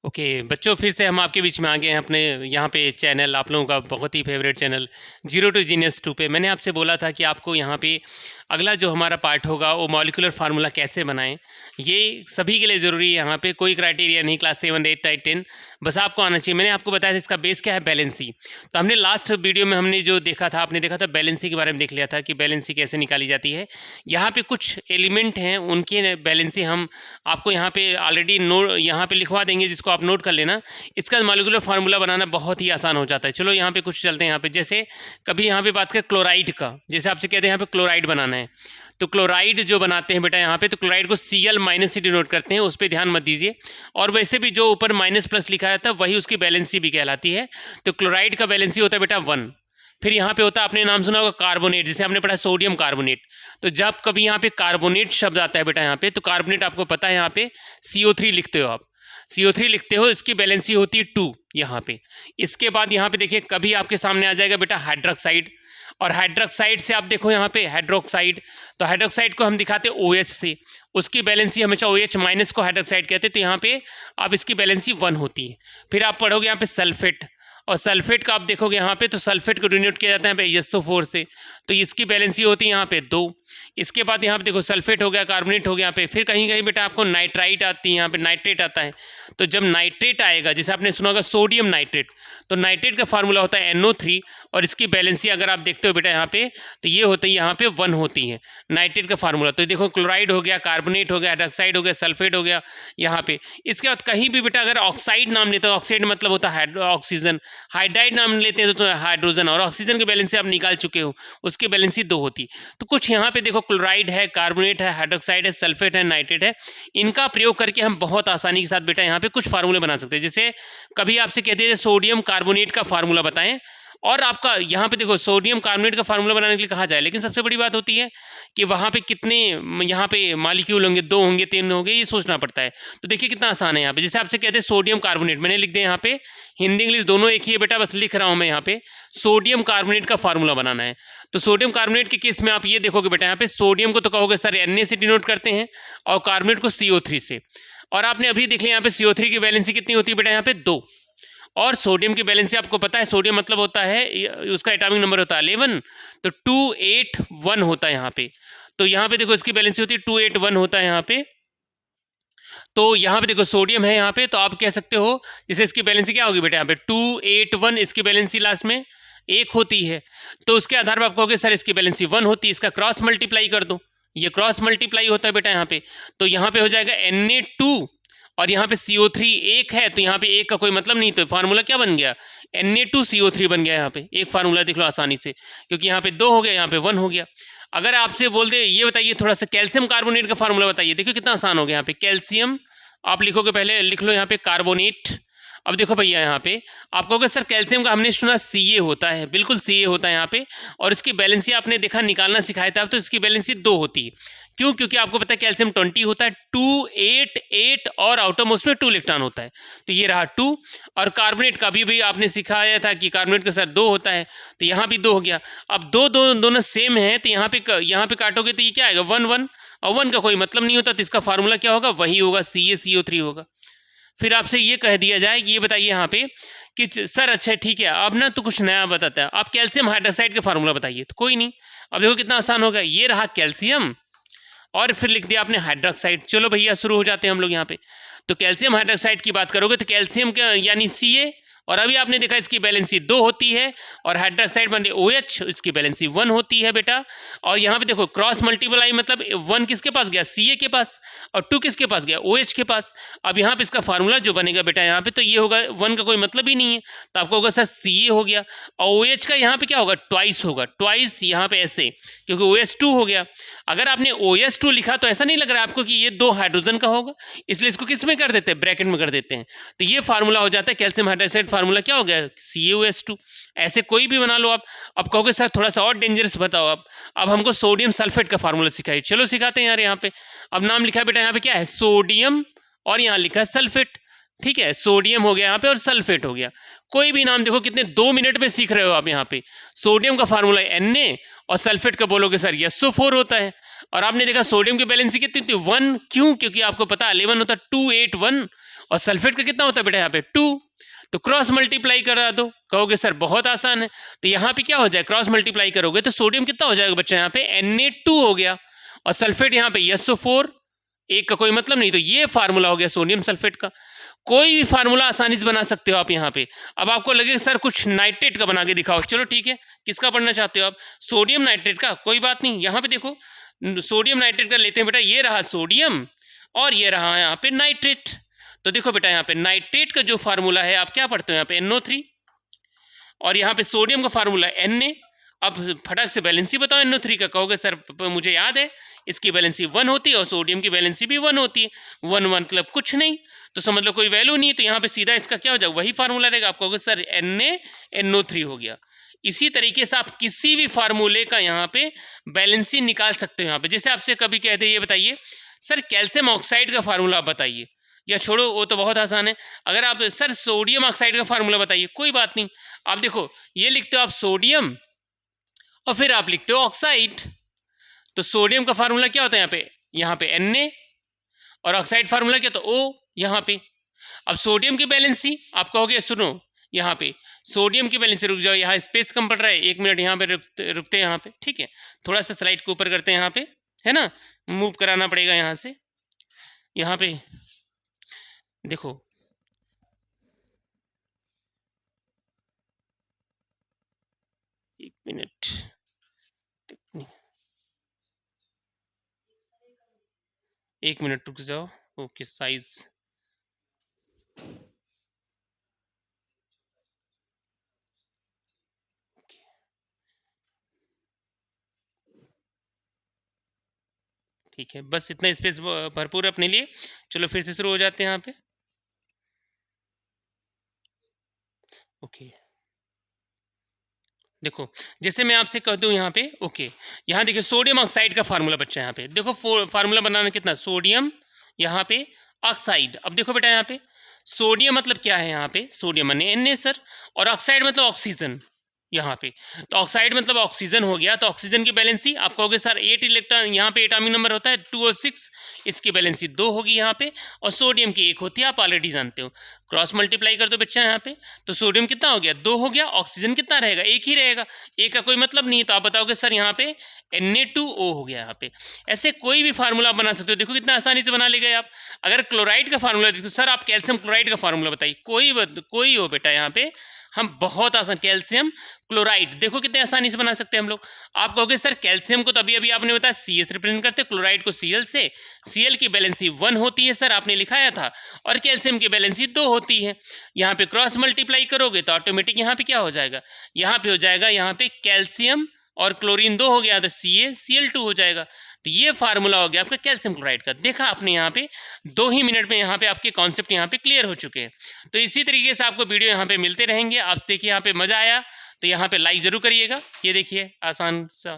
Okay बच्चों, फिर से हम आपके बीच में आ गए हैं अपने यहाँ पे चैनल, आप लोगों का बहुत ही favourite channel zero to genius 2 पे। मैंने आपसे बोला था कि आपको यहाँ पे अगला जो हमारा पार्ट होगा वो मॉलिक्यूलर फार्मूला कैसे बनाएं, ये सभी के लिए ज़रूरी है। यहाँ पे कोई क्राइटेरिया नहीं, क्लास 7, 8, 9, 10 बस आपको आना चाहिए। मैंने आपको बताया था इसका बेस क्या है, बैलेंसी। तो हमने लास्ट वीडियो में हमने जो देखा था, आपने देखा था बैलेंसी के बारे में देख लिया था कि बैलेंसी कैसे निकाली जाती है। यहाँ पे कुछ एलिमेंट हैं, उनकी बैलेंसी हम आपको यहाँ पे ऑलरेडी नोट यहाँ पे लिखवा देंगे, जिसको आप नोट कर लेना। इसका मॉलिक्यूलर फार्मूला बनाना बहुत ही आसान हो जाता है। चलो यहाँ पे कुछ चलते हैं। यहाँ पे जैसे कभी यहाँ पे बात करें क्लोराइड का, जैसे आपसे कहते हैं यहाँ पे क्लोराइड बनाना है, तो क्लोराइड जो बनाते हैं बेटा यहाँ पे, तो क्लोराइड को Cl- से डिनोट करते हैं, उस पर ध्यान मत दीजिए। और वैसे भी जो ऊपर माइनस प्लस लिखा रहता है वही उसकी बैलेंसी भी कहलाती है। तो क्लोराइड का बैलेंसी होता है बेटा 1। फिर यहाँ पे होता है, आपने नाम सुना होगा कार्बोनेट, जैसे हमने पढ़ा सोडियम कार्बोनेट। तो जब कभी यहाँ पे कार्बोनेट शब्द आता है बेटा यहाँ पे, तो कार्बोनेट आपको पता है यहाँ पे CO3 लिखते हो आप, CO3 लिखते हो, इसकी बैलेंसी होती है 2 यहाँ पे। इसके बाद यहाँ पे देखिए कभी आपके सामने आ जाएगा बेटा हाइड्रोक्साइड, और हाइड्रोक्साइड से आप देखो यहाँ पे हाइड्रोक्साइड, तो हाइड्रोक्साइड को हम दिखाते हैं OH से, उसकी बैलेंसी हमेशा OH माइनस को हाइड्रोक्साइड कहते हैं, तो यहाँ पे अब इसकी बैलेंसी 1 होती है। फिर आप पढ़ोगे यहाँ पे सल्फेट, और सल्फेट का आप देखोगे यहाँ पे, तो सल्फेट को डिनोट किया जाता है यहाँ पे SO4 से, तो इसकी बैलेंसी होती है यहाँ पे 2। इसके बाद यहाँ पे देखो सल्फेट हो गया, कार्बोनेट हो गया यहाँ पे। फिर कहीं कहीं बेटा आपको नाइट्राइट आती है, यहाँ पे नाइट्रेट आता है। तो जब नाइट्रेट आएगा, जैसे आपने सुना होगा सोडियम नाइट्रेट, तो नाइट्रेट का फार्मूला होता है NO3, और इसकी बैलेंसी अगर आप देखते हो बेटा यहाँ पे, तो ये होती है यहाँ पे 1 होती है नाइट्रेट का फार्मूला। तो देखो क्लोराइड हो गया, कार्बोनेट हो गया, हाइड्रोक्साइड हो गया, सल्फेट हो गया यहाँ पे। इसके बाद कहीं भी बेटा अगर ऑक्साइड नाम लेते हो, ऑक्साइड मतलब होता है ऑक्सीजन, हाइड्राइड नाम लेते हैं तो हाइड्रोजन, और ऑक्सीजन की बैलेंसी आप निकाल चुके हो, उसकी बैलेंसी 2 होती। तो कुछ यहाँ पे देखो क्लोराइड है, कार्बोनेट है, हाइड्रोक्साइड है, सल्फेट है, नाइट्रेट है, इनका प्रयोग करके हम बहुत आसानी के साथ बेटा यहाँ पे कुछ फार्मूले बना सकते हैं। जैसे कभी आपसे कहते हैं सोडियम कार्बोनेट का फार्मूला बताएं, और आपका यहाँ पे देखो सोडियम कार्बोनेट का फार्मूला बनाने के लिए कहा जाए, लेकिन सबसे बड़ी बात होती है कि वहाँ पे कितने यहाँ पे मॉलिक्यूल होंगे, 2 होंगे, 3 होंगे, ये सोचना पड़ता है। तो देखिए कितना आसान है यहाँ पे। जैसे आपसे कहते हैं सोडियम कार्बोनेट, मैंने लिख दिया यहाँ पे, हिंदी इंग्लिश दोनों एक ही है बेटा, बस लिख रहा हूँ मैं यहाँ पे, सोडियम कार्बोनेट का फार्मूला बनाना है। तो सोडियम कार्बोनेट के केस में आप ये देखोगे बेटा यहाँ पे, सोडियम को तो कहोगे सर Na से डिनोट करते हैं, और कार्बोनेट को CO3 से। और आपने अभी देख लिया यहाँ पे CO3 की बैलेंसी कितनी होती है बेटा यहाँ पे 2, और सोडियम की बैलेंसी आपको पता है, सोडियम मतलब होता है उसका एटॉमिक नंबर होता है 11, तो 281 होता है यहाँ पे। तो यहाँ पे देखो इसकी बैलेंसी होती है 281 होता है यहाँ पे। तो यहाँ पे देखो सोडियम है यहाँ पे, तो आप कह सकते हो जैसे इसकी बैलेंसी क्या होगी बेटा यहाँ पे 281, इसकी बैलेंसी लास्ट में 1 होती है। तो उसके आधार पर आप कहोगे सर इसकी बैलेंसी 1 होती है, इसका क्रॉस मल्टीप्लाई कर दो, ये क्रॉस मल्टीप्लाई होता है बेटा यहाँ पे। तो यहाँ पे हो जाएगा Na2, और यहाँ पे CO3 1 है, तो यहाँ पे 1 का कोई मतलब नहीं, तो फार्मूला क्या बन गया, Na2CO3 बन गया। यहाँ पे एक फार्मूला देख लो आसानी से, क्योंकि यहाँ पे 2 हो गया, यहाँ पे 1 हो गया। अगर आपसे बोल दे ये बताइए थोड़ा सा कैल्शियम कार्बोनेट का फार्मूला बताइए, देखो कितना आसान हो गया। यहाँ पे कैल्शियम आप लिखोगे, पहले लिख लो यहाँ पे कार्बोनेट। अब देखो भैया यहाँ पे आप कहोगे सर कैल्शियम का हमने सुना Ca होता है, बिल्कुल Ca होता है यहाँ पे, और इसकी बैलेंसी आपने देखा निकालना सिखाया था, तो इसकी बैलेंसी 2 होती है। क्यों? क्योंकि आपको पता है कैल्शियम 20 होता है, 288, और आउटर मोस्ट में 2 इलेक्ट्रॉन होता है, तो ये रहा 2। और कार्बोनेट का भी आपने सिखाया था कि कार्बोनेट का सर 2 होता है, तो यहाँ भी 2 हो गया। अब दोनों सेम है, तो यहाँ पे काटोगे तो ये क्या आएगा 1 1, और 1 का कोई मतलब नहीं होता, तो इसका फार्मूला क्या होगा, वही होगा CaCO3 होगा। फिर आपसे ये कह दिया जाए कि ये बताइए यहाँ पे कि सर अच्छा ठीक है, अब ना तो कुछ नया बताता है, आप कैल्शियम हाइड्रोक्साइड का फार्मूला बताइए, तो कोई नहीं। अब देखो कितना आसान होगा, ये रहा कैल्शियम, और फिर लिख दिया आपने हाइड्रोक्साइड। चलो भैया शुरू हो जाते हैं हम लोग यहाँ पे। तो कैल्शियम हाइड्रोक्साइड की बात करोगे तो कैल्शियम का यानी Ca, और अभी आपने देखा इसकी बैलेंसी 2 होती है, और हाइड्रोक्साइड बन OH, इसकी बैलेंसी 1 होती है बेटा। और यहाँ पे देखो क्रॉस मल्टीप्लाई मतलब 1 किसके पास गया, Ca के पास, और 2 किसके पास गया, OH के पास। अब यहाँ पे इसका फार्मूला जो बनेगा बेटा यहाँ पे, तो ये होगा 1 का कोई मतलब ही नहीं है, तो आपको होगा सर Ca हो गया, और OH का यहाँ पे क्या होगा, ट्वाइस होगा, ट्वाइस यहाँ पे ऐसे, क्योंकि OH2 हो गया। अगर आपने OH2 लिखा तो ऐसा नहीं लग रहा है आपको कि ये 2 हाइड्रोजन का होगा, इसलिए इसको किस में कर देते हैं, ब्रैकेट में कर देते हैं। तो ये फार्मूला हो जाता है कैल्शियम हाइड्रोक्साइड, फार्मूला क्या हो गया, CaOH2। ऐसे कोई भी बना लो आप। अब कहोगे सर थोड़ा सा और डेंजरस बताओ आप, अब हमको सोडियम सल्फेट का फार्मूला सिखाइए। चलो सिखाते हैं यार। यहाँ पे अब नाम लिखा है बेटा, यहाँ पे क्या है सोडियम, और यहाँ लिखा है सल्फेट। ठीक है, सोडियम हो गया यहाँ पे और सल्फेट हो गया। कोई भी नाम देखो, कितने 2 मिनट में सीख रहे हो आप यहाँ पे। सोडियम का फार्मूला Na और सल्फेट का बोलोगे सर SO4 होता है। और आपने देखा सोडियम की बैलेंसी कितनी थी 1, क्यों? क्योंकि आपको पता है 11 होता है 2 8 1, और सल्फेट का कितना होता है बेटा यहाँ पे 2। तो क्रॉस मल्टीप्लाई करा दो। कहोगे सर बहुत आसान है, तो यहाँ पे क्या हो जाए, क्रॉस मल्टीप्लाई करोगे तो सोडियम कितना हो जाएगा बच्चा यहाँ पे Na2 हो गया, और सल्फेट यहाँ पे SO4, एक का कोई मतलब नहीं। तो ये फार्मूला हो गया सोडियम सल्फेट का। कोई भी फार्मूला आसानी से बना सकते हो आप यहाँ पे। अब आपको लगे सर कुछ नाइट्रेट का बना के दिखाओ, चलो ठीक है, किसका पढ़ना चाहते हो आप? सोडियम नाइट्रेट का, कोई बात नहीं। यहाँ पे देखो सोडियम नाइट्रेट का लेते हैं बेटा, ये रहा सोडियम और ये रहा यहाँ पे नाइट्रेट। तो देखो बेटा यहाँ पे नाइट्रेट का जो फार्मूला है आप क्या पढ़ते हो यहाँ पे NO3, और यहाँ पे सोडियम का फार्मूला Na। अब फटाक से बैलेंसी बताओ NO3 का। कहोगे सर मुझे याद है इसकी बैलेंसी 1 होती है और सोडियम की बैलेंसी भी 1 होती है। 1 1 मतलब कुछ नहीं, तो समझ लो कोई वैल्यू नहीं है। तो यहाँ पे सीधा इसका क्या हो जाएगा, वही फार्मूला रहेगा। आप कहोगे सर NaNO3 हो गया। इसी तरीके से आप किसी भी फार्मूले का यहाँ पे बैलेंसी निकाल सकते हो। यहाँ पे जैसे आपसे कभी कहते हैं ये बताइए सर कैल्शियम ऑक्साइड का फार्मूला आप बताइए, या छोड़ो वो तो बहुत आसान है। अगर आप सर सोडियम ऑक्साइड का फार्मूला बताइए, कोई बात नहीं। आप देखो ये लिखते हो आप सोडियम और फिर आप लिखते हो ऑक्साइड। तो सोडियम का फार्मूला क्या होता है यहाँ पे Na, और ऑक्साइड फार्मूला क्या, तो O यहाँ पे। अब सोडियम की बैलेंसी आप कहोगे सुनो यहाँ पे सोडियम की बैलेंसी, रुक जाओ यहाँ स्पेस कम पड़ रहा है, 1 मिनट यहाँ पे रुकते हैं यहाँ पे, ठीक है। थोड़ा सा स्लाइड को ऊपर करते हैं यहाँ पे, है ना, मूव कराना पड़ेगा यहाँ से। यहाँ पे देखो एक मिनट, एक मिनट रुक जाओ। ओके साइज ठीक है, बस इतना स्पेस भरपूर अपने लिए। चलो फिर से शुरू हो जाते हैं यहाँ पे। ओके देखो जैसे मैं आपसे कह दूं यहाँ पे, ओके यहाँ देखिए सोडियम ऑक्साइड का फार्मूला बच्चा यहाँ पे देखो, फार्मूला बनाना कितना, सोडियम यहाँ पे ऑक्साइड। अब देखो बेटा यहाँ पे सोडियम मतलब क्या है, यहाँ पे सोडियम माने Na सर, और ऑक्साइड मतलब ऑक्सीजन यहाँ पे। तो ऑक्साइड मतलब ऑक्सीजन हो गया। तो ऑक्सीजन की बैलेंसी आप कहोगे सर 8 इलेक्ट्रॉन, यहाँ पे एटॉमिक नंबर होता है 2 और 6, इसकी बैलेंसी 2 होगी यहाँ पे, और सोडियम की 1 होती है, आप ऑलरेडी जानते हो। क्रॉस मल्टीप्लाई कर दो बच्चा यहाँ पे, तो सोडियम कितना हो गया 2 हो गया, ऑक्सीजन कितना रहेगा 1 ही रहेगा, 1 का कोई मतलब नहीं है। तो आप बताओगे सर यहाँ पे Na2O हो गया यहाँ पे। ऐसे कोई भी फार्मूला आप बना सकते हो, देखो कितना आसानी से बना ले गए आप। अगर क्लोराइड का फार्मूला देखो सर, आप कैल्शियम क्लोराइड का फार्मूला बताइए, कोई हो बेटा यहाँ पे, हम बहुत आसान, कैल्शियम क्लोराइड देखो कितने आसानी से बना सकते हैं हम लोग। आप कहोगे सर कैल्शियम को तो अभी आपने बताया CS रिप्रेजेंट करते हैं, क्लोराइड को Cl से, Cl की बैलेंसी 1 होती है सर, आपने लिखाया था, और कैल्शियम की बैलेंसी 2 होती है। यहाँ पे क्रॉस मल्टीप्लाई करोगे तो ऑटोमेटिक यहाँ पे क्या हो जाएगा, यहाँ पे हो जाएगा यहाँ पे कैल्शियम और क्लोरीन 2 हो गया तो CaCl2 हो जाएगा। तो ये फार्मूला हो गया आपका कैल्शियम क्लोराइड का। देखा आपने यहाँ पे 2 ही मिनट में यहाँ पे आपके कॉन्सेप्ट यहाँ पे क्लियर हो चुके हैं। तो इसी तरीके से आपको वीडियो यहाँ पे मिलते रहेंगे। आप देखिए यहाँ पे मज़ा आया तो यहाँ पे लाइक ज़रूर करिएगा। ये देखिए आसान सा